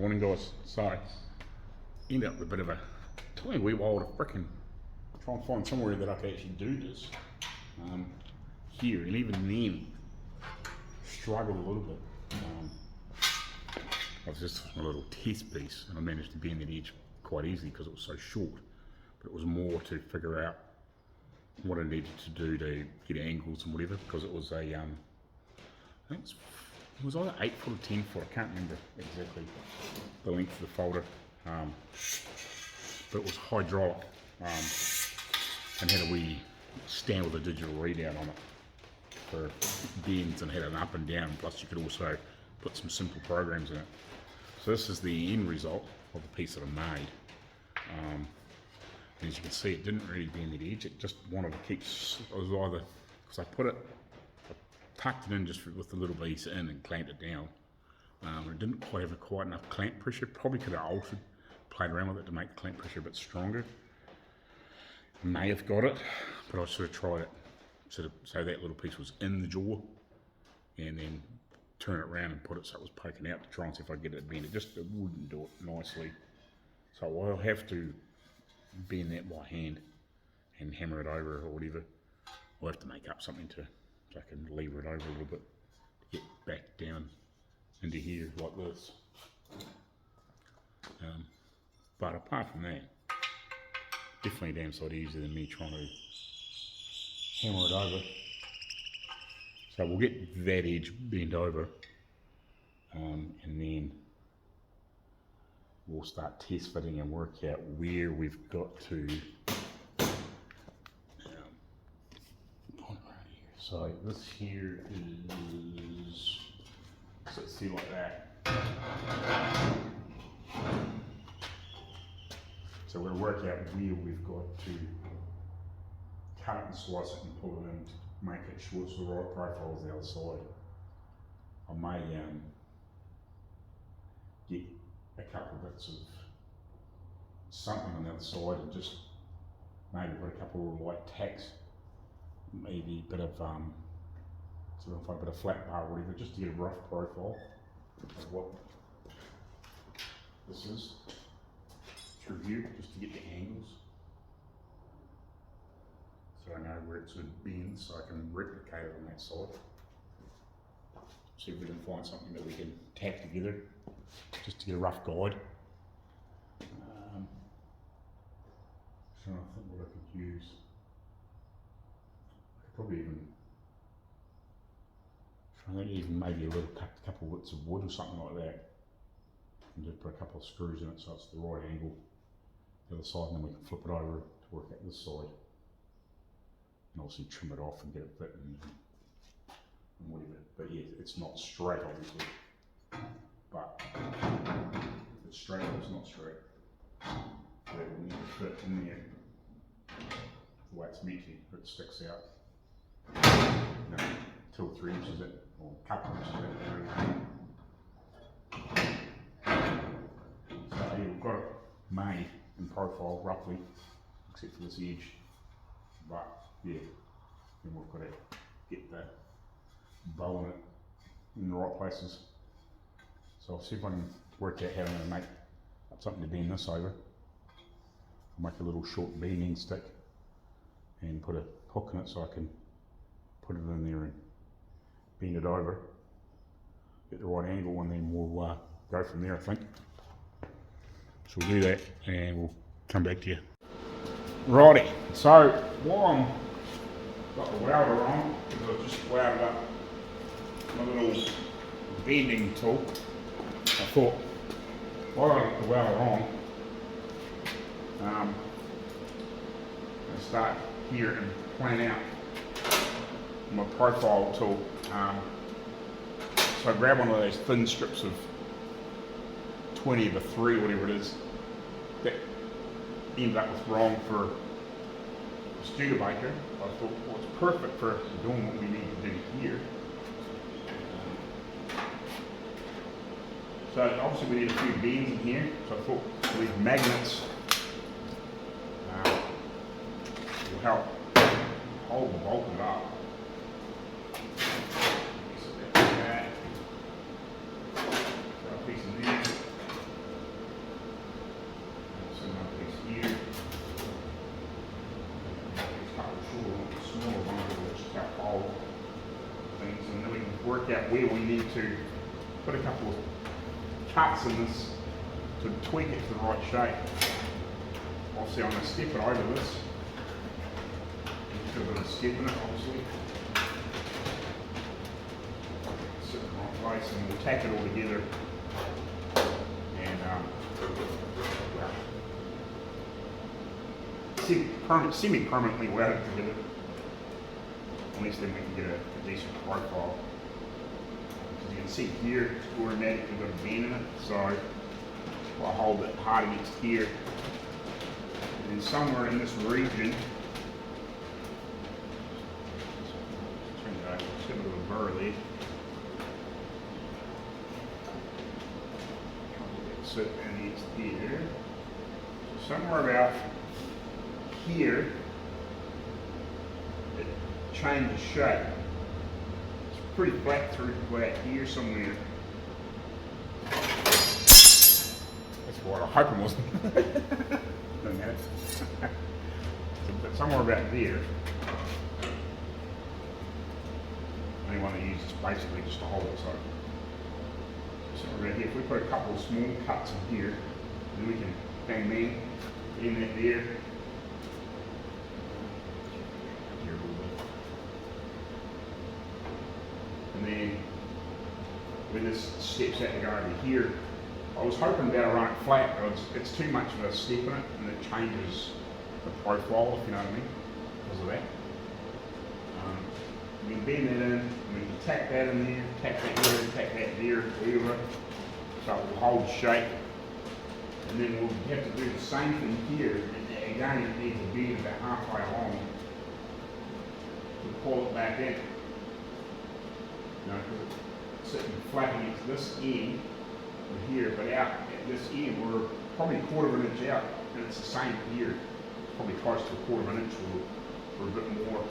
Morning guys. So, end up with a bit of a tiny wee while to frickin' try and find somewhere that I can actually do this. Here, and even then, struggled a little bit. I was just a little test piece and I managed to bend that edge quite easily because it was so short. But it was more to figure out what I needed to do to get angles and whatever, because it was a, I think it was either 8 foot or 10 foot, I can't remember exactly the length of the folder, but it was hydraulic and had a wee stand with a digital readout on it for bends, and had an up and down, plus you could also put some simple programs in it. So this is the end result of the piece that I made. As you can see, it didn't really bend the edge, it just wanted to keep, it was either, because I tucked it in just with the little piece in and clamped it down. It didn't quite have quite enough clamp pressure, probably could have altered, played around with it to make the clamp pressure a bit stronger. May have got it, but I sort of tried it, so that little piece was in the jaw, and then turn it around and put it so it was poking out to try and see if I could get it to bend. It wouldn't do it nicely. So I'll have to bend that by hand and hammer it over or whatever. I'll have to make up something so I can lever it over a little bit to get back down into here like this. But apart from that, definitely a damn sight easier than me trying to hammer it over. So we'll get that edge bent over, and then we'll start test fitting and work out where we've got to point right here. So this here is, so let's see like that. So we're going to work out where we've got to cut it and slice it and pull it in to make it sure it's the right profile as the other side. I may get a couple of bits of something on the other side and just maybe put a couple of light tacks, maybe a bit of sort of a bit of flat bar or whatever, just to get a rough profile of what this is through here, just to get the angles, so I know where it sort of bends, so I can replicate it on that side. See if we can find something that we can tack together, just to get a rough guide. Trying to think what I could use. I could probably even maybe a little couple of bits of wood or something like that, and just put a couple of screws in it so it's the right angle the other side, and then we can flip it over to work out this side, and obviously trim it off and get it fit and whatever. But yeah, it's not straight obviously, but if it's straight or it's not straight, that will need to fit in there the way it's meant to, it sticks out, 2 or 3 inches in, or a couple of inches in. So yeah, we've got it made in profile roughly, except for this edge, but yeah, then we've got to get the bow in it in the right places. So I'll see if I can work out how I'm going to make something to bend this over. I'll make a little short bending stick and put a hook in it so I can put it in there and bend it over, get the right angle, and then we'll go from there, I think. So we'll do that and we'll come back to you. Righty, so while I'm got the welder on, because I've just welded up my little bending tool, I thought while I've got the welder on, I'm going to start here and plan out my profile tool. So I grab one of those thin strips of 20 of a 3, whatever it is, that ended up with wrong for a Studebaker. I thought, well, it's perfect for doing what we need to do here. So obviously we need a few bends in here, so I thought these magnets will help hold the bolt up. So a piece of these. out where we need to put a couple of cuts in this to tweak it to the right shape. Obviously I'm going to step it over this. Just a bit of step in it obviously. Sit in the right place and we'll tack it all together. And semi-permanently weld it together. At least then we can get a decent profile. As you can see here, it's automatically got a bend in it, so I'll hold it hard against here. And then somewhere in this region, turn it over, just get a little burr there. Sit down against here. So somewhere about here, it changes shape. It's pretty flat through about here somewhere. That's what I hope it wasn't. Doesn't matter. But somewhere about there. The only one I use is basically just to hold it. So around here, if we put a couple of small cuts in here, then we can bang bang in that there. Here a little bit. And then when this steps out to go over here, I was hoping about to run it flat, but it's too much of a step in it and it changes the profile, if you know what I mean, because of that. We can bend that in, and we can tack that in there, tack that there, tack that there, whatever, so it will hold shape. And then we'll have to do the same thing here. And again, it needs to be about halfway along to pull it back in. You know, because it's sitting flat against this end of here, but out at this end, we're probably a quarter of an inch out, and it's the same here. It's probably close to a quarter of an inch or a bit more.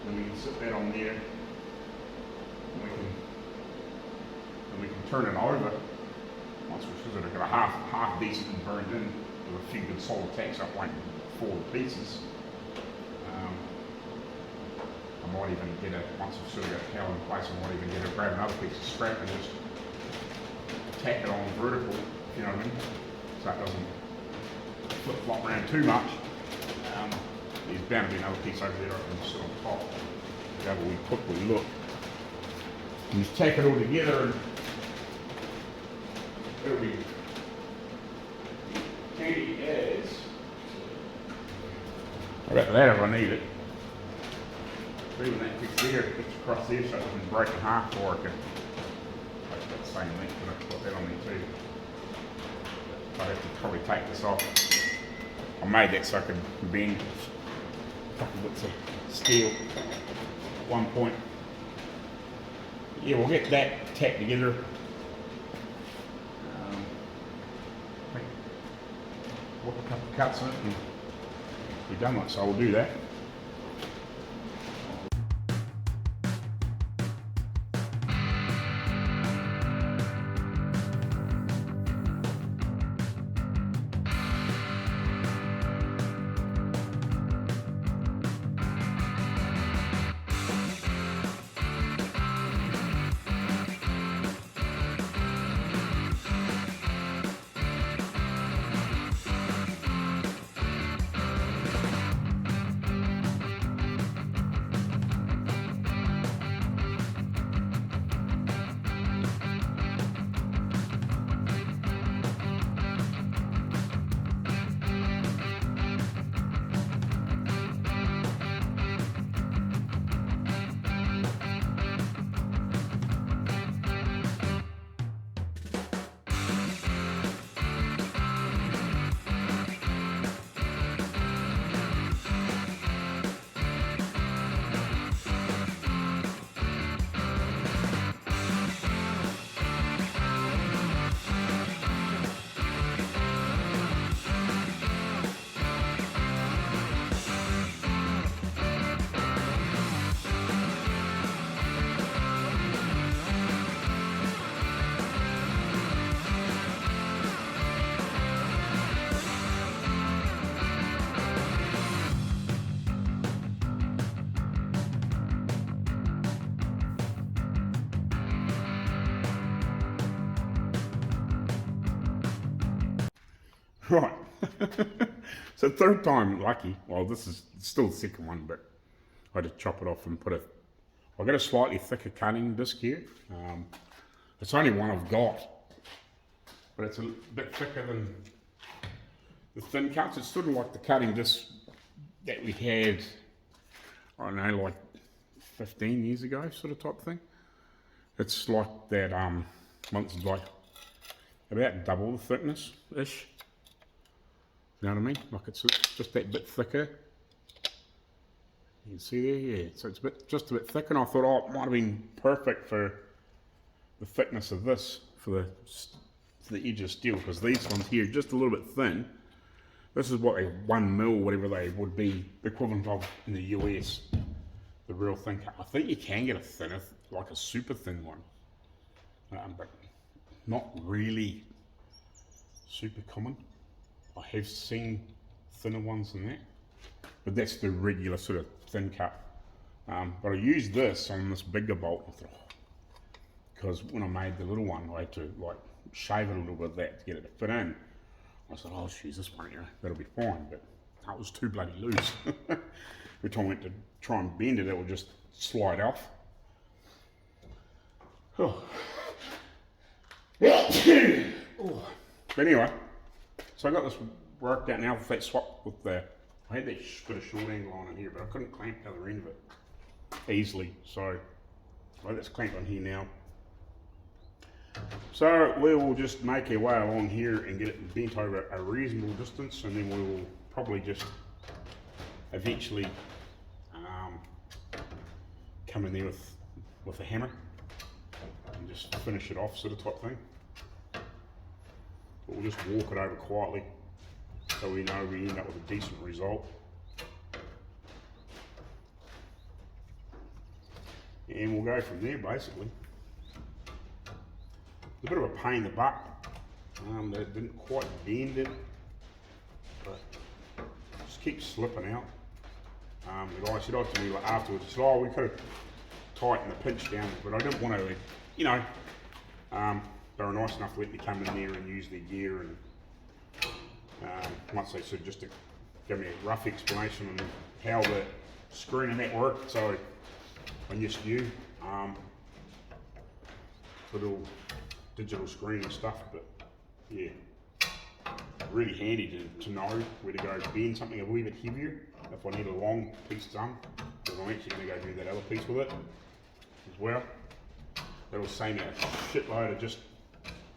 Then we can sit that on there, and we can turn it over. Once we've got a half decent and burned in with a few good solid tacks, I won't fall to pieces. I might even get once I've sort of got the cowl in place, I might even grab another piece of scrap and just tack it on vertical, if you know what I mean, so it doesn't flip-flop around too much. There's bound to be another piece over there I can sit on top. However we quickly look. And just tack it all together and it'll be handy as. I got that if I need it. Even that fits there, it fits across there so it doesn't break in half, or I can take that same length and I can put that on there too. I have to probably take this off. I made that so I could bend a couple bits of steel at one point. Yeah, we'll get that tacked together. Put a couple of cuts in it and be done with it, so we'll do that. Right. So third time lucky. Well, this is still the second one, but I had to chop it off and put it. I've got a slightly thicker cutting disc here. It's only one I've got, but it's a bit thicker than the thin cuts. It's sort of like the cutting disc that we had, I don't know, like 15 years ago, sort of type thing. It's like that, it's like about double the thickness ish. You know what I mean? Like it's just that bit thicker. You can see there, yeah. So it's just a bit thicker, and I thought, oh, it might have been perfect for the thickness of this, for the edge of steel, because these ones here just a little bit thin. This is what a 1 mil, whatever they would be equivalent of in the US. The real thin cut. I think you can get a thinner, like a super thin one, but not really super common. I have seen thinner ones than that, but that's the regular sort of thin cut. But I used this on this bigger bolt, because when I made the little one, I had to like shave it a little bit of that to get it to fit in. I said, oh jeez, this one here, that'll be fine, but that was too bloody loose. Every time I went to try and bend it, it would just slide off. Oh. Oh. But anyway, so I got this worked out now with that swap with the, I had that bit of short angle on in here, but I couldn't clamp the other end of it easily, so that's clamped on here now. So we will just make our way along here and get it bent over a reasonable distance, and then we will probably just eventually come in there with a hammer and just finish it off, sort of type thing. But we'll just walk it over quietly so we know we end up with a decent result. And we'll go from there basically. It's a bit of a pain in the butt that it didn't quite bend it, but it just keeps slipping out. The guy said to me afterwards, he said, oh, we could have tightened the pinch down, but I didn't want to, you know, they were nice enough to let me come in there and use their gear, and once they said just to give me a rough explanation on how the screen and that worked, so I just knew the little digital screen and stuff, but yeah, really handy to know where to go bend something a wee bit heavier if I need a long piece done, because I'm actually going to go do that other piece with it as well. That'll save me a shitload of just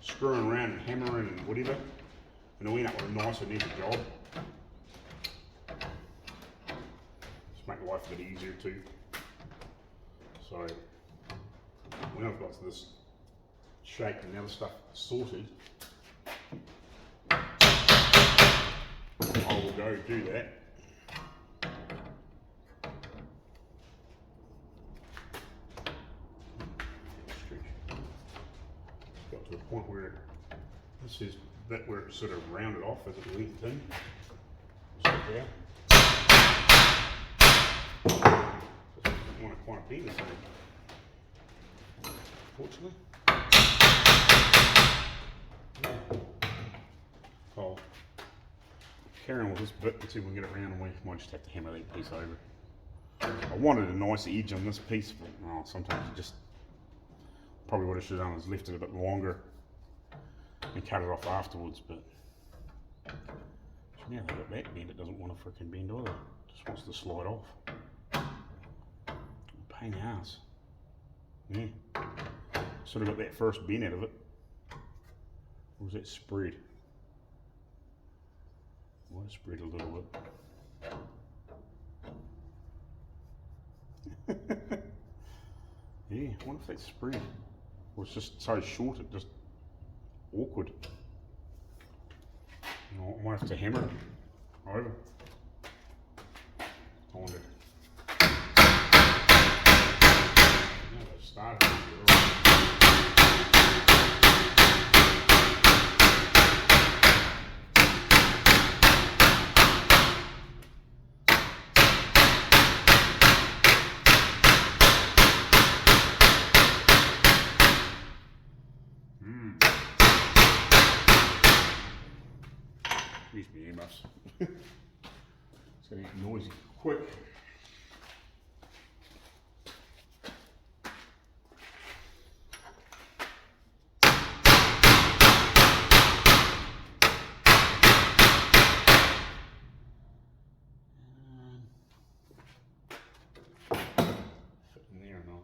screwing around and hammering and whatever, and I'll end up with a nicer, neater job. Just make life a bit easier too. So when I've got this shape and the other stuff sorted, I will go do that. Got to a point where this is the bit where it's sort of rounded off as it went in. Just like that. I don't want to quite bend this thing, unfortunately. I'll carry on with this bit until we get it around, and we might just have to hammer that piece over. I wanted a nice edge on this piece, but oh, sometimes you just probably what I should have done is left it a bit longer and cut it off afterwards, but now that I've got that bend, it doesn't want to freaking bend either. It just wants to slide off. Pain in the ass. Yeah. Sort of got that first bend out of it. Or was that spread? Might have spread a little bit. Yeah, I wonder if that's spread. Or it's just so short, it just awkward. I might have to hammer it over. I wonder. Now they've started. Excuse me, earmuffs. It's going to get noisy quick. Fit in there or not.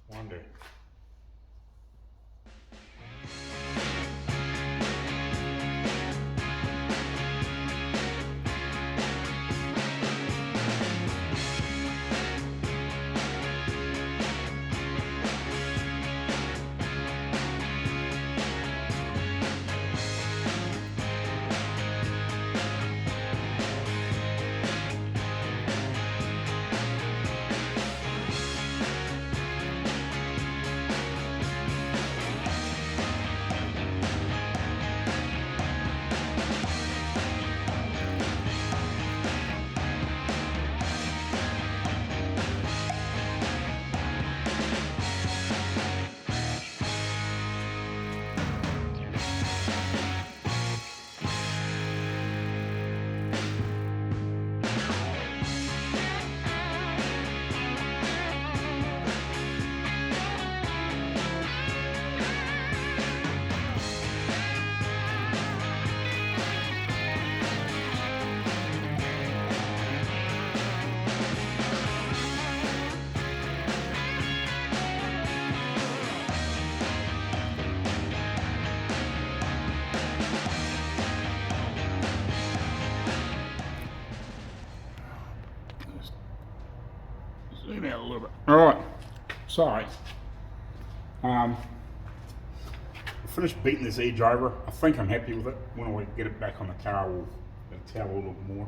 Wonder. Zoom out a little bit. Alright, so finished beating this edge over. I think I'm happy with it. When I get it back on the car, we'll tell a little more.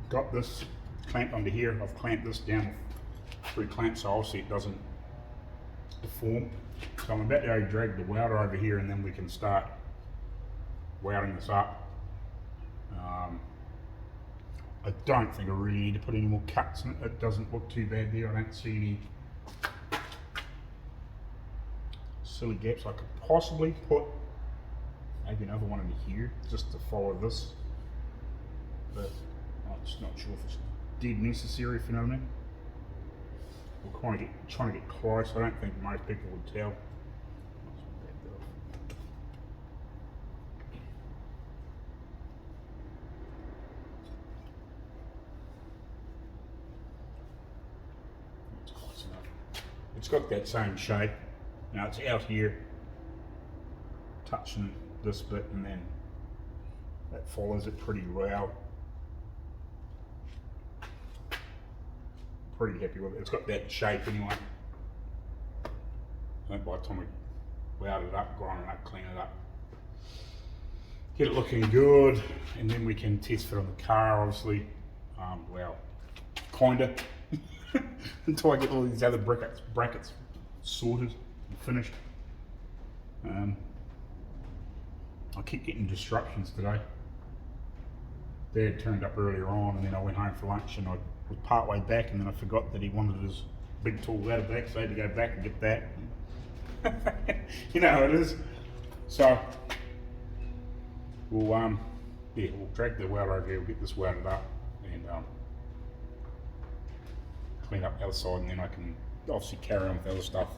Got this clamped under here. I've clamped this down with 3 clamps, so obviously it doesn't deform. So I'm about to drag the welder over here, and then we can start welding this up. I don't think I really need to put any more cuts in it. It doesn't look too bad there. I don't see any silly gaps. I could possibly put maybe another one in here just to follow this, but I'm just not sure if it's dead necessary, if you know what I mean. We're trying to get close. I don't think most people would tell. It's got that same shape. Now it's out here, touching this bit, and then that follows it pretty well. Pretty happy with it. It's got that shape anyway. I think by the time we weld it up, grind it up, clean it up, get it looking good, and then we can test fit on the car, obviously. Well, kinda. Until I get all these other brackets sorted and finished. I keep getting disruptions today. Dad turned up earlier on, and then I went home for lunch, and I was part way back, and then I forgot that he wanted his big tool ladder back, so I had to go back and get that. You know how it is. So we'll we'll drag the welder over here, we'll get this welded up, and clean up the other side, and then I can obviously carry on with the other stuff.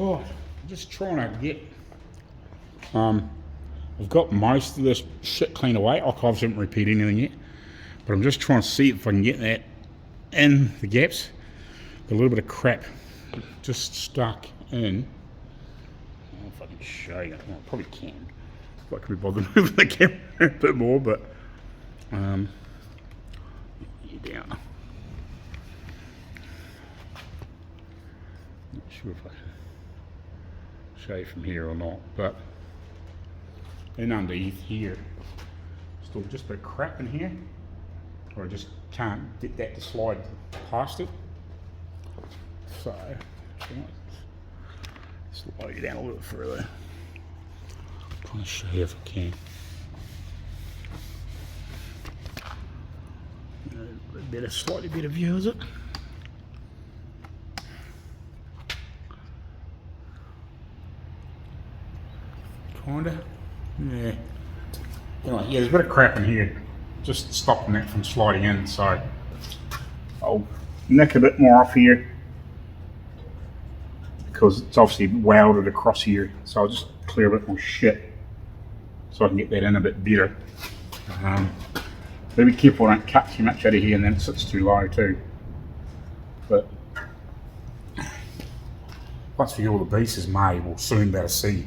Oh, I'm just trying to get, I've got most of this shit cleaned away. Archives haven't repeated anything yet, but I'm just trying to see if I can get that in the gaps. Got a little bit of crap just stuck in. I don't know if I can show you. Well, I probably can. If I can be bothered moving the camera a bit more, but you down. Not sure if I can show you from here or not, but then underneath here, still just a bit of crap in here, or I just can't get that to slide past it. So, slide it down a little further. I'm trying to show you if I can. A slightly better view, is it? Kinda. Yeah. Anyway, yeah, there's a bit of crap in here, just stopping that from sliding in. So I'll nick a bit more off here because it's obviously welded across here. So I'll just clear a bit more shit so I can get that in a bit better. Be careful I don't cut too much out of here and then it sits too low too. But once we get all the pieces made, we'll soon be able to see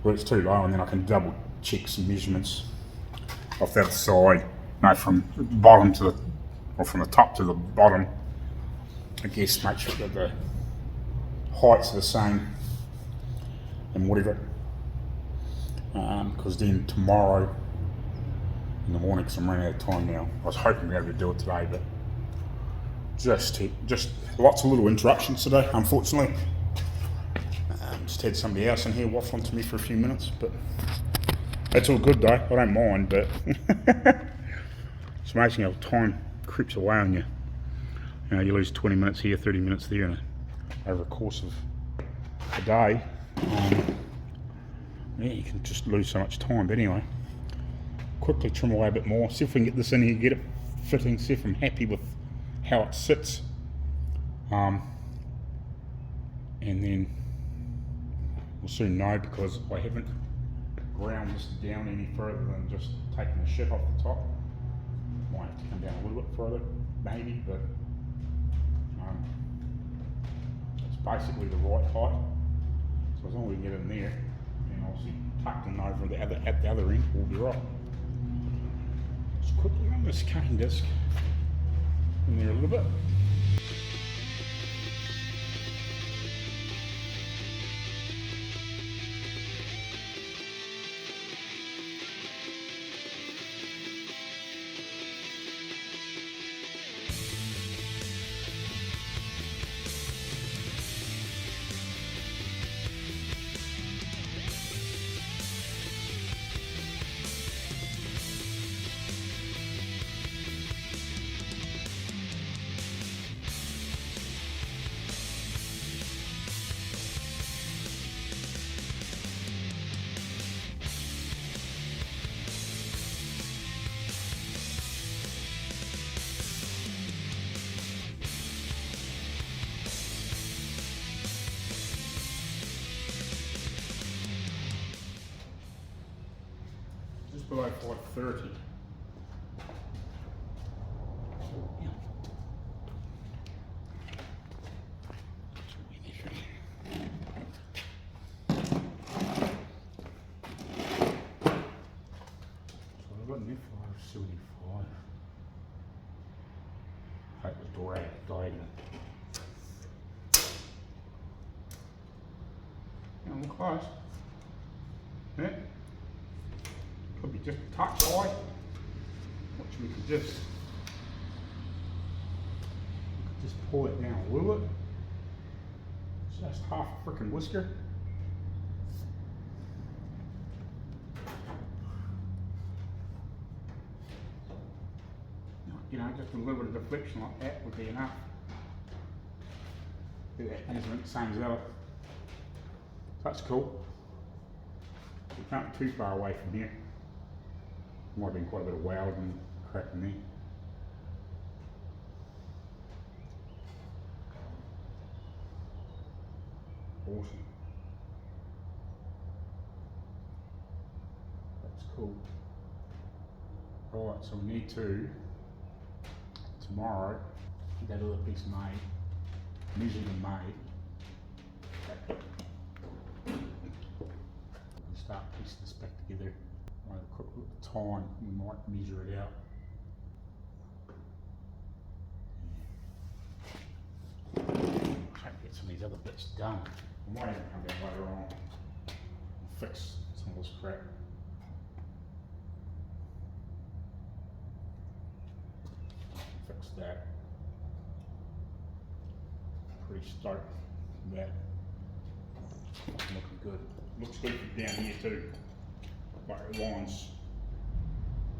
where it's too low, and then I can double check some measurements off the other side. No, from the bottom to the, or from the top to the bottom. I guess make sure that the heights are the same and whatever. Because then tomorrow in the morning, because I'm running out of time now. I was hoping to be able to do it today, but just lots of little interruptions today, unfortunately. Just had somebody else in here waffling to me for a few minutes, but that's all good though. I don't mind, but it's amazing how time creeps away on you. You know, you lose 20 minutes here, 30 minutes there, and over the course of a day, yeah, you can just lose so much time. But anyway, quickly trim away a bit more, see if we can get this in here, get it fitting, see if I'm happy with how it sits, and then we'll soon know, because I haven't ground this down any further than just taking the shit off the top. Might have to come down a little bit further, maybe, but it's basically the right height. So as long as we can get it in there, and obviously tucked in over at the other end, we'll be right. Just quickly run this cutting disc in there a little bit. Below 530. So I've got new 575. Hope the door out diagonal. And we're close. Yeah. Could be just a touch high, which we could just pull it down a little bit. Just half a freaking whisker. You know, just a little bit of deflection like that would be enough. Do that measurement same as the other. That's cool. We can't be too far away from here. Might have been quite a bit of weld and crap in there. Awesome. That's cool. Alright, so we need to, tomorrow, get that other piece made, measured and made. We'll start piecing this back together. We'll have a quick look at the time, we might measure it out. Try to get some of these other bits done. I might even come down later on and fix some of this crap. Fix that. Pretty stoked with that. Looking good. Looks good from down here too. Like it lines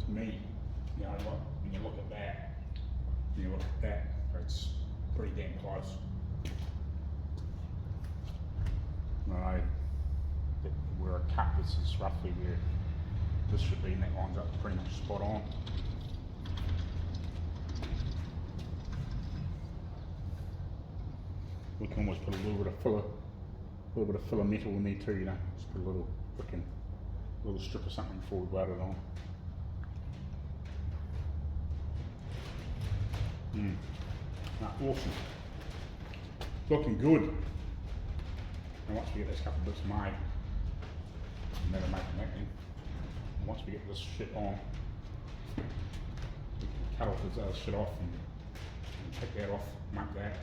to me. You know, when you look at that, when you look at that, it's pretty damn close. Right. Where I cut this is roughly where this should be, and that lines up pretty much spot on. We can almost put a little bit of filler metal in there too, you know. Just put a little freaking little strip of something before we weld it on. Awesome. Looking good. And once we get this couple bits made, never making that in. Once we get this shit on, we can cut off this other shit off and take that off, mark that.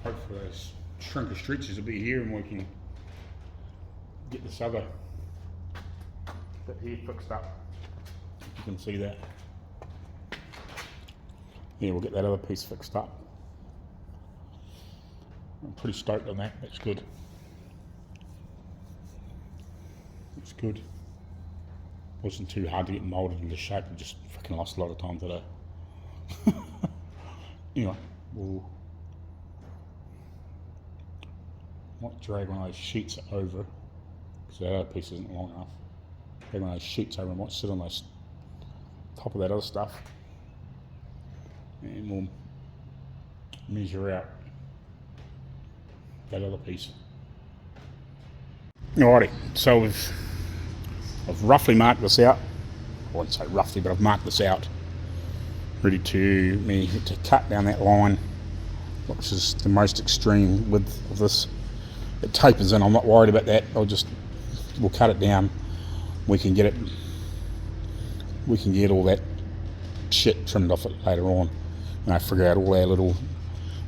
Hopefully those shrinker stretches will be here and we can get this other bit here fixed up. You can see that. Yeah, we'll get that other piece fixed up. I'm pretty stoked on that. That's good. It's good. Wasn't too hard to get molded into shape. I just fucking lost a lot of time today. Anyway, we'll might drag one of those sheets over because that other piece isn't long enough. Drag one of those sheets over and might sit on those top of that other stuff, and we'll measure out that other piece. Alrighty, so I've roughly marked this out. I wouldn't say roughly, but I've marked this out, ready to cut down that line, which is the most extreme width of this. It tapers in. I'm not worried about that. We'll cut it down. We can get all that shit trimmed off it later on, and I figure out all our little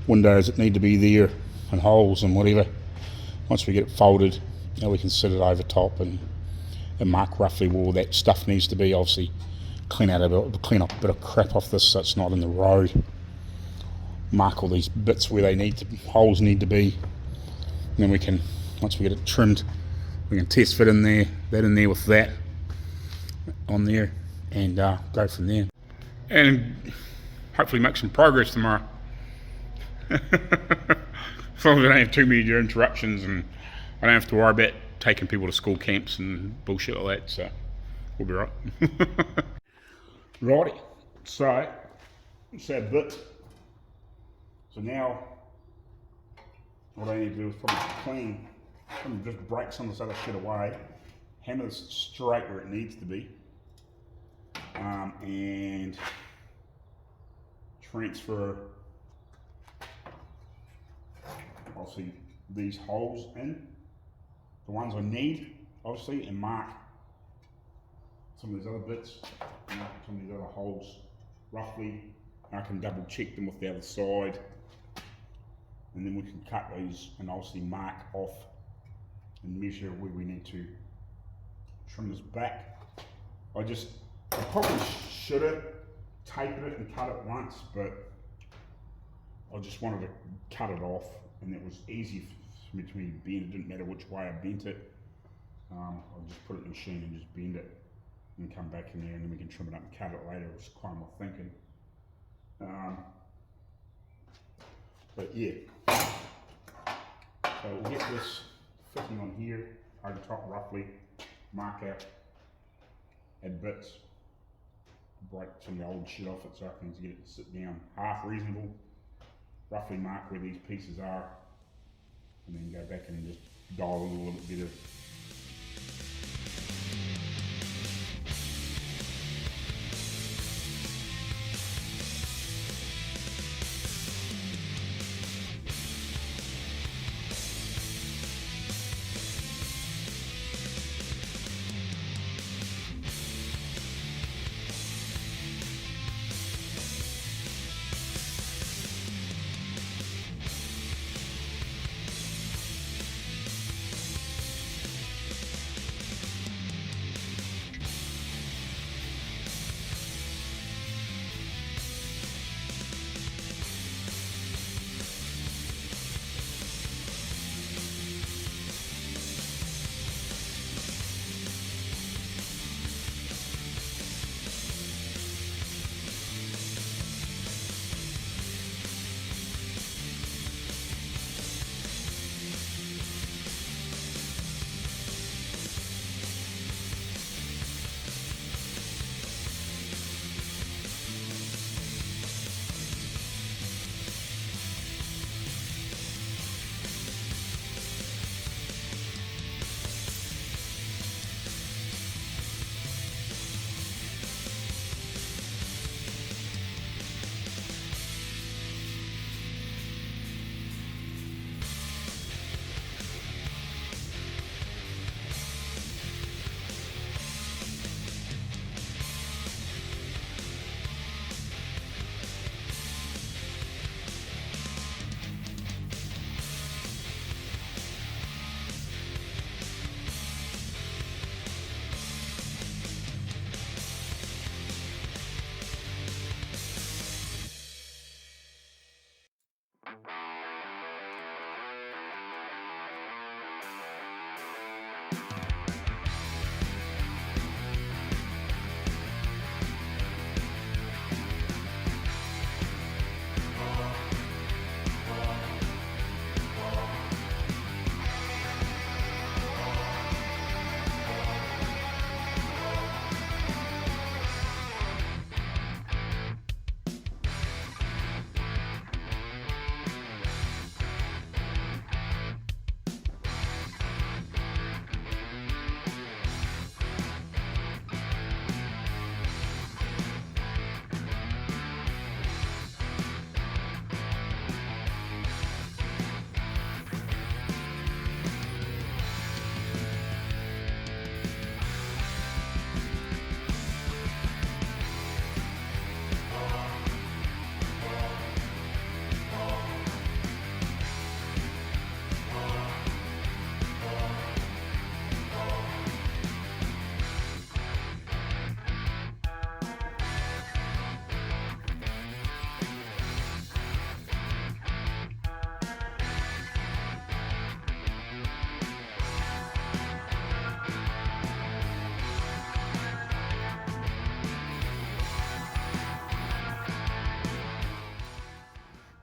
windows that need to be there and holes and whatever. Once we get it folded, now we can sit it over top and mark roughly where all that stuff needs to be. Obviously, clean up a bit of crap off this so it's not in the road. Mark all these bits where holes need to be. And then we can, once we get it trimmed, we can test fit in there with that on there, and go from there. And hopefully make some progress tomorrow. As long as I don't have too many interruptions and I don't have to worry about taking people to school camps and bullshit like that, so we'll be right. Righty, so that's our bit. So now what I need to do is probably just break some of this other shit away, hammer this straight where it needs to be, and transfer obviously these holes in, the ones I need obviously, and mark some of these other bits, mark some of these other holes roughly. I can double check them with the other side, and then we can cut these and obviously mark off and measure where we need to trim this back. I probably should have taped it and cut it once, but I just wanted to cut it off, and it was easy for me to bend. It didn't matter which way I bent it. I'll just put it in the machine and just bend it and come back in there, and then we can trim it up and cut it later. It was kind of my thinking. But yeah, so we'll get this fitting on here, over top roughly, mark out, add bits, break some of the old shit off it so I can get it to sit down half reasonable, roughly mark where these pieces are, and then go back and just dial in a little bit better.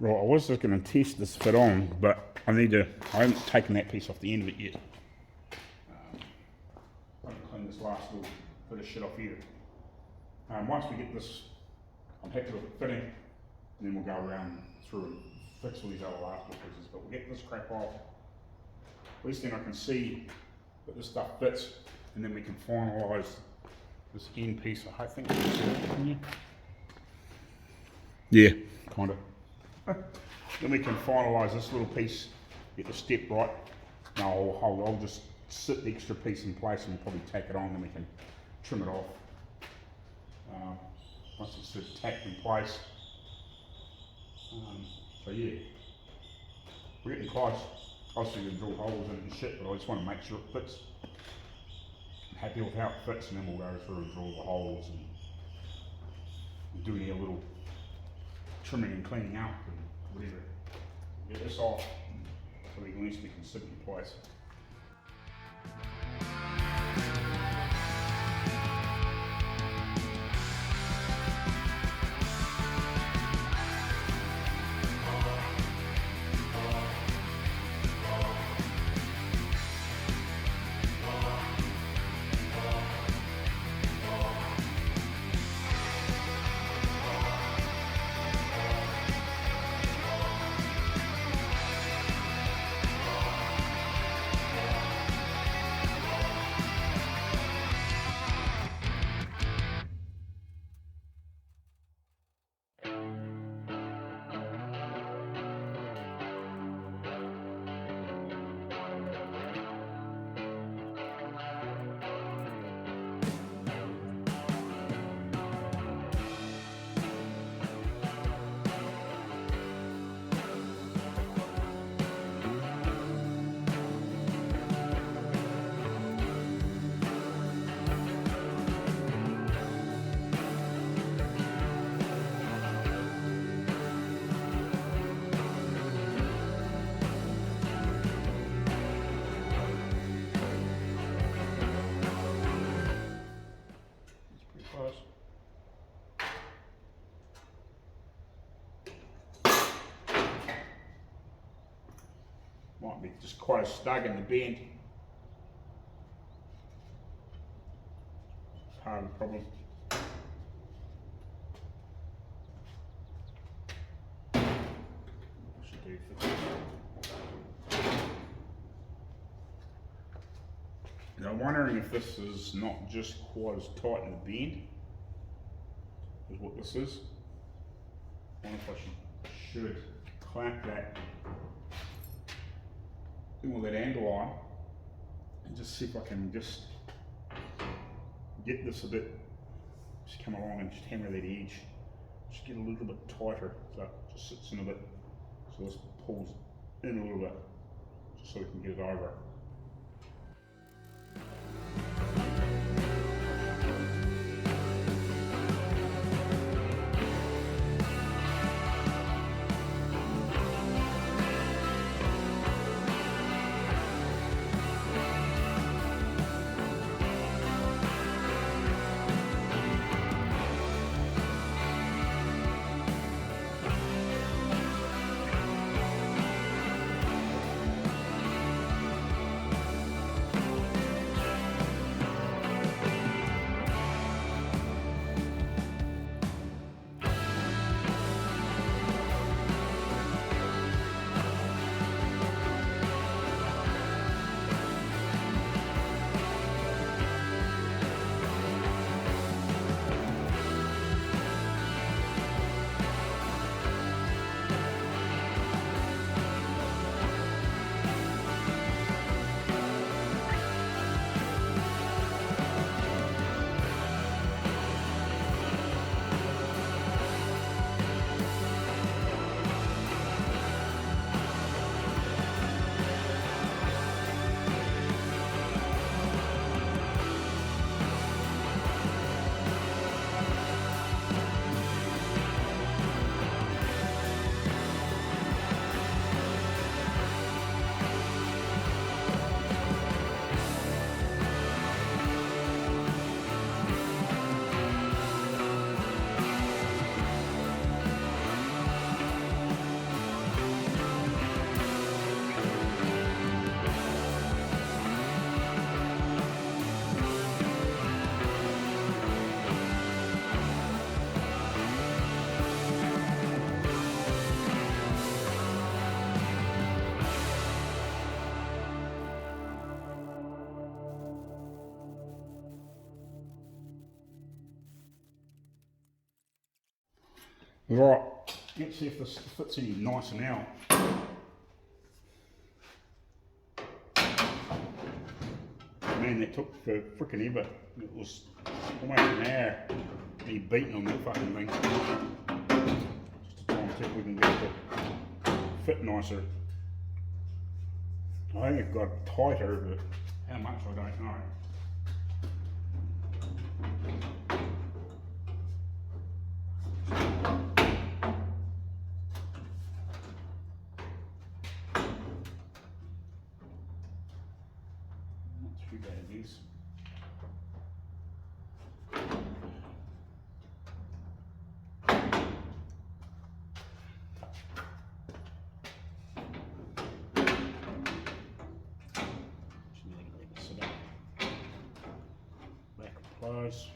Right, I was just going to test this fit on, but I haven't taken that piece off the end of it yet. I can clean this last little bit of shit off here. Once we get this, I'm happy with it fitting, and then we'll go around through and fix all these other last little pieces. But we'll get this crap off. At least then I can see that this stuff fits, and then we can finalise this end piece. I think you can see it, can you? Yeah, kind of. Then we can finalise this little piece, get the step right. Now I'll just sit the extra piece in place and we'll probably tack it on, and we can trim it off. Once it's sort of tacked in place. So yeah, we're getting close. Obviously we can drill holes in it and shit, but I just want to make sure it fits. I'm happy with how it fits, and then we'll go through and drill the holes and do any little trimming and cleaning up and whatever. Get this off so at least we can sit in place. just quite a snug in the bend. Part of the problem. Should do for and I'm wondering if this is not just quite as tight in the bend as what this is. I wonder if I should clamp that in with that angle on and just see if I can just get this a bit, just come along and just hammer that edge, just get a little bit tighter so it just sits in a bit, so this pulls in a little bit, just so we can get it over. Right, let's see if this fits any nicer now. Man, that took for frickin' ever. It was almost an hour me beating on that fucking thing. Just to try and see if we can get it to fit nicer. I think it got tighter, but how much I don't know. Close.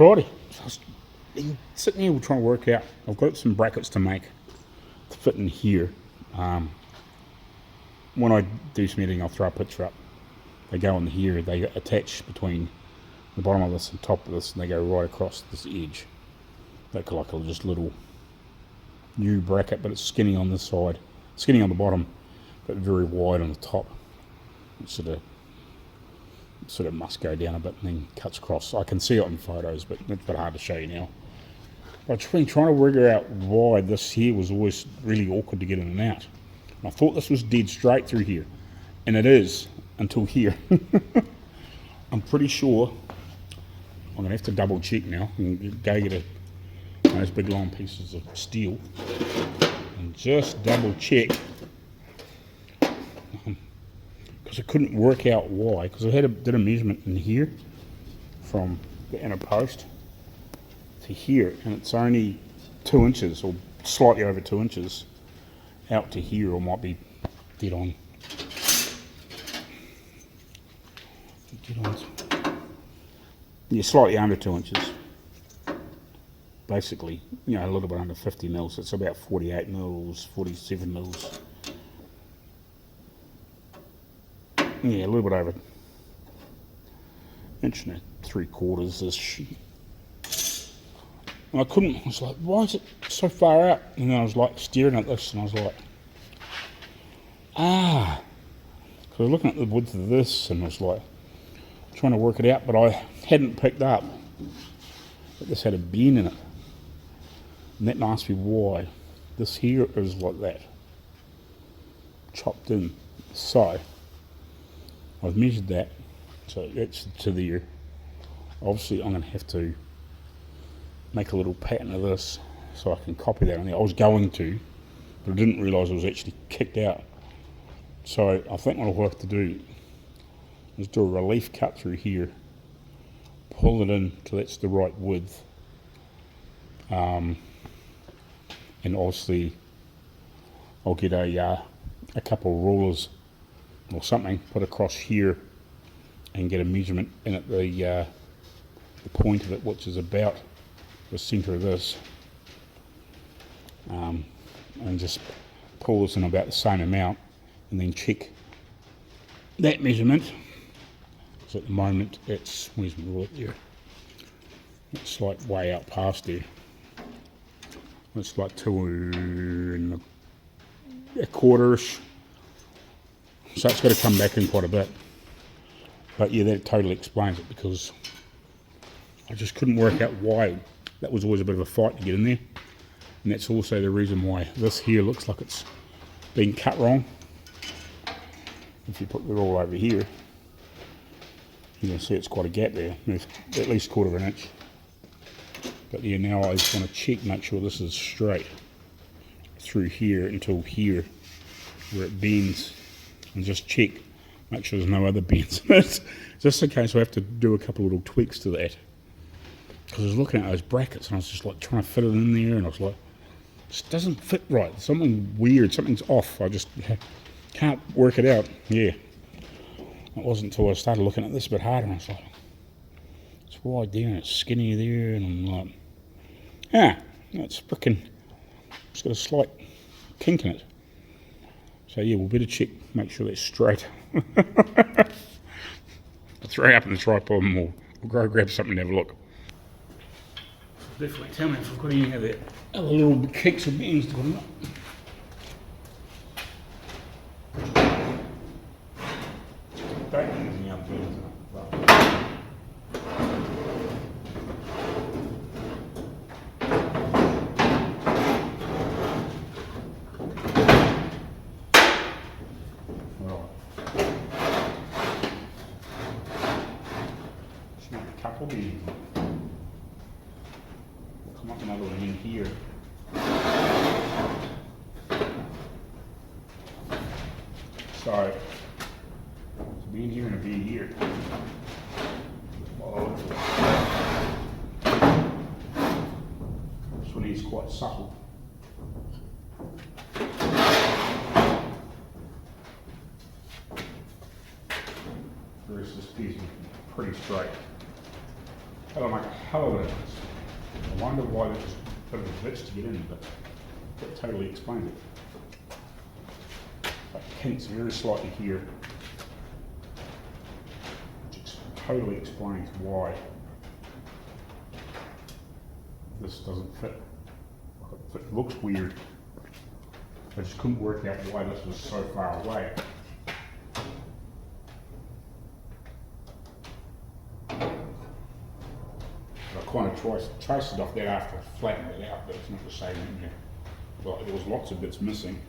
Righty, so I was sitting here trying to work out, I've got some brackets to make to fit in here. When I do some editing, I'll throw a picture up. They go in here, they attach between the bottom of this and top of this, and they go right across this edge. They're like a just little new bracket, but it's skinny on this side, skinny on the bottom, but very wide on the top. It sort of must go down a bit and then cuts across. I can see it in photos, but it's a bit hard to show you now. But I've been trying to figure out why this here was always really awkward to get in and out. And I thought this was dead straight through here, and it is until here. I'm pretty sure I'm going to have to double check now and go get those big long pieces of steel and just double check, because I couldn't work out why, because I did a measurement in here from the inner post to here, and it's only 2 inches or slightly over 2 inches out to here, or might be dead on. Yeah, slightly under 2 inches. Basically, you know, a little bit under 50 mils. It's about 48 mils, 47 mils. Yeah, a little bit over inch and 3/4 ish. And I was like, why is it so far out? And then I was like staring at this, and I was like, because I was looking at the width of this, and I was like trying to work it out, but I hadn't picked up that this had a bend in it. And that must be why this here is like that, chopped in. So I've measured that, so that's to there. Obviously I'm going to have to make a little pattern of this so I can copy that on there. I was going to, but I didn't realise it was actually kicked out. So I think what I'll have to do is do a relief cut through here, pull it in till that's the right width, and obviously I'll get a couple of rulers or something, put across here and get a measurement in at the point of it, which is about the centre of this, and just pull this in about the same amount, and then check that measurement. So at the moment it's, where's my ruler there? It's like way out past there. It's like 2 1/4ish. So it's got to come back in quite a bit. But yeah, that totally explains it, because I just couldn't work out why. That was always a bit of a fight to get in there. And that's also the reason why this here looks like it's been cut wrong. If you put the roll over here, you can see it's quite a gap there. There's at least 1/4 inch. But yeah, now I just want to check, make sure this is straight through here until here, where it bends, and just check, make sure there's no other bends. Just in case I have to do a couple of little tweaks to that. Because I was looking at those brackets and I was just like trying to fit it in there, and I was like, this doesn't fit right. Something weird, something's off. I just can't work it out. Yeah. It wasn't until I started looking at this a bit harder, and I was like, it's wide there and it's skinny there, and I'm like, it's freaking, it's got a slight kink in it. So yeah, we'll better check, make sure that's straight. I'll throw it up in the tripod and we'll go grab something and have a look. Definitely tell me if I've got any of that other little kinks or bends to put them up. Don't think there's any other bends in it. We'll come up another one in here. So, it's a bean here and a bean here. This one is quite subtle. Whereas this piece is pretty straight. That'll make a hell of a difference. I wonder why there's a bit of a glitch to get in, but that totally explains it. It kinks very slightly here, which totally explains why this doesn't fit. It looks weird. I just couldn't work out why this was so far away. I kind of traced it off that after I flattened it out, but it's not the same in there. Well, there was lots of bits missing.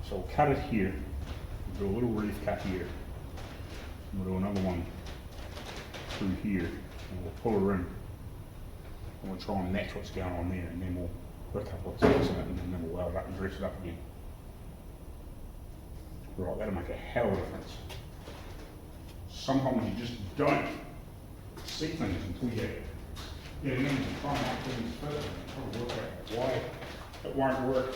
So we'll cut it here, we'll do a little reef cut here, and we'll do another one through here, and we'll pull her in, and we'll try and match what's going on there, and then we'll put a couple of tacks in it, and then we'll weld it up and dress it up again. Right, that'll make a hell of a difference. Sometimes you just don't see things until you get in and try and make things fit and try to work out why it won't work.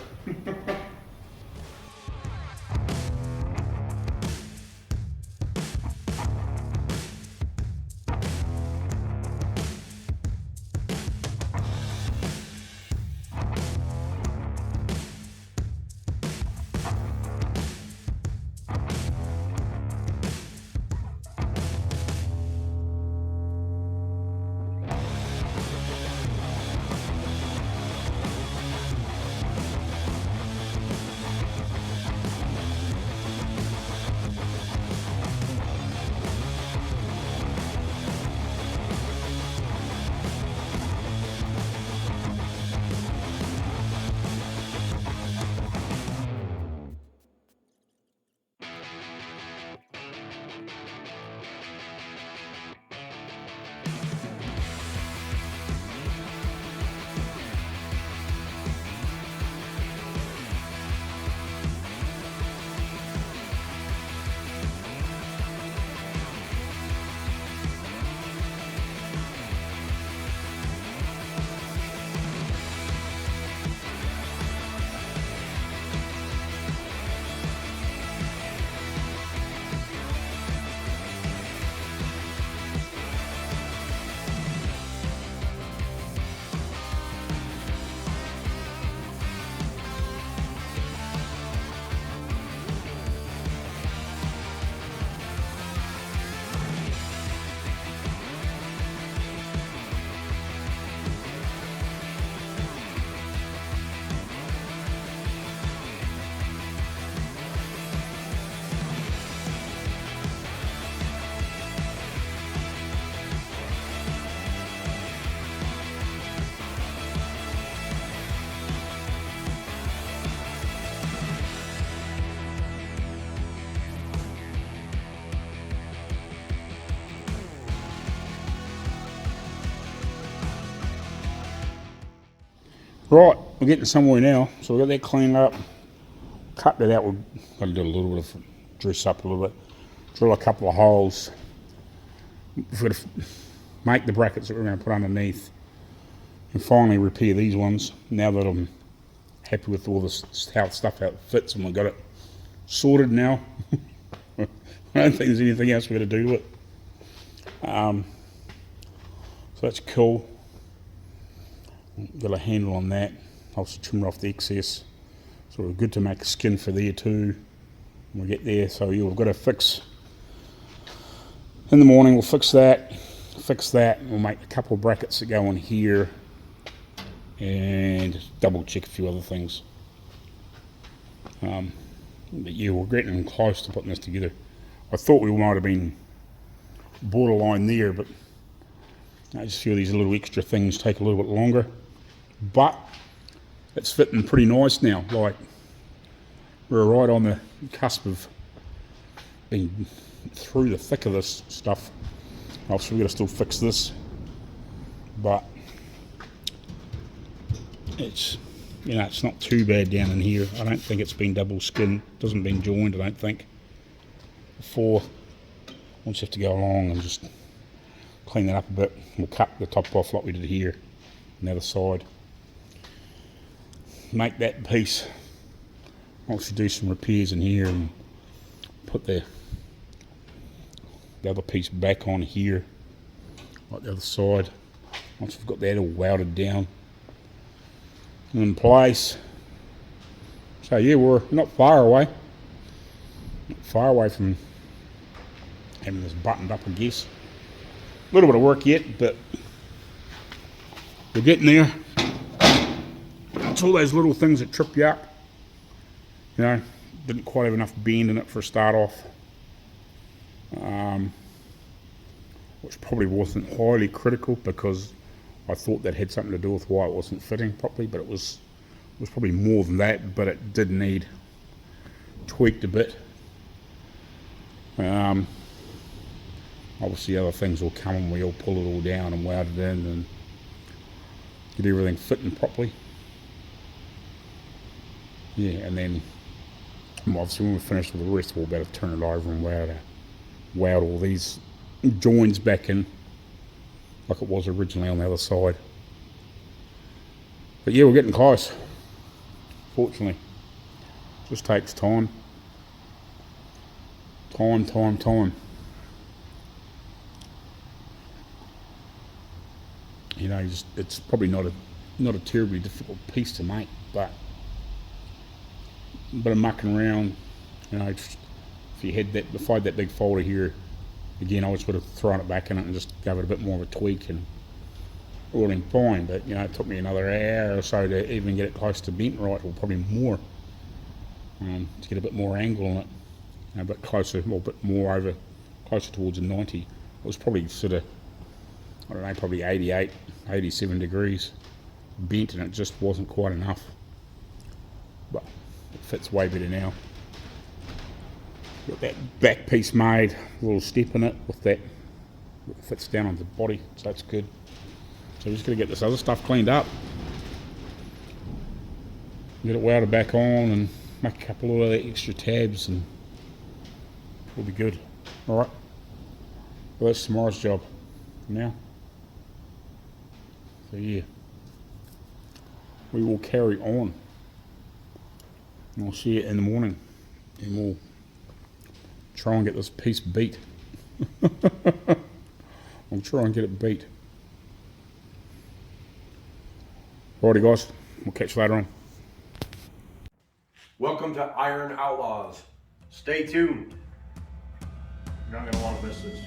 Right, we're getting somewhere now. So we've got that cleaned up, cut that out. We've got to do a little bit of dress up a little bit, drill a couple of holes. We've got to make the brackets that we're going to put underneath, and finally repair these ones. Now that I'm happy with all this, how stuff out fits, and we've got it sorted now. I don't think there's anything else we've got to do to it. So that's cool. Got a handle on that. Also trimmed off the excess. So we're good to make a skin for there too when we get there. So yeah, we've got to fix, in the morning we'll fix that, and we'll make a couple of brackets that go on here, and double check a few other things. But yeah, we're getting close to putting this together. I thought we might have been borderline there, but I just feel these little extra things take a little bit longer. But it's fitting pretty nice now. Like, we're right on the cusp of being through the thick of this stuff. Obviously we've got to still fix this, but it's, you know, it's not too bad down in here. I don't think it's been double skinned, doesn't been joined, I don't think. Before, we'll just have to go along and just clean that up a bit. We'll cut the top off like we did here on the other side. Make that piece, obviously do some repairs in here and put the other piece back on here like the other side. Once we've got that all welded down and in place. So yeah, we're not far away. Not far away from having this buttoned up, I guess. A little bit of work yet, but we're getting there. It's all those little things that trip you up. You know, didn't quite have enough bend in it for a start off. Which probably wasn't highly critical because I thought that had something to do with why it wasn't fitting properly, but it was probably more than that, but it did need tweaked a bit. Obviously other things will come and we'll pull it all down and weld it in and get everything fitting properly. Yeah, and then obviously when we're finished with the rest, we'll be able to turn it over and weld all these joins back in like it was originally on the other side. But yeah, we're getting close. Fortunately, just takes time. Time. You know, it's probably not a terribly difficult piece to make, but a bit of mucking around. You know, just, if I had that big folder here, again, I would have thrown it back in it and just gave it a bit more of a tweak and all in fine. But you know, it took me another hour or so to even get it close to bent right, or probably more, to get a bit more angle on it, a bit closer, or a bit more over, closer towards a 90. It was probably sort of, I don't know, probably 88, 87 degrees bent, and it just wasn't quite enough. But it fits way better now. Got that back piece made, a little step in it with that, it fits down on the body, so that's good. So we're just going to get this other stuff cleaned up, get it welded back on and make a couple of extra tabs and we'll be good. Alright, well that's tomorrow's job for now. So yeah, we will carry on and we'll see you in the morning and we'll try and get this piece beat. I'll try and get it beat. Alrighty guys, we'll catch you later on. Welcome to Iron Outlaws. Stay tuned. You're not going to want to miss this.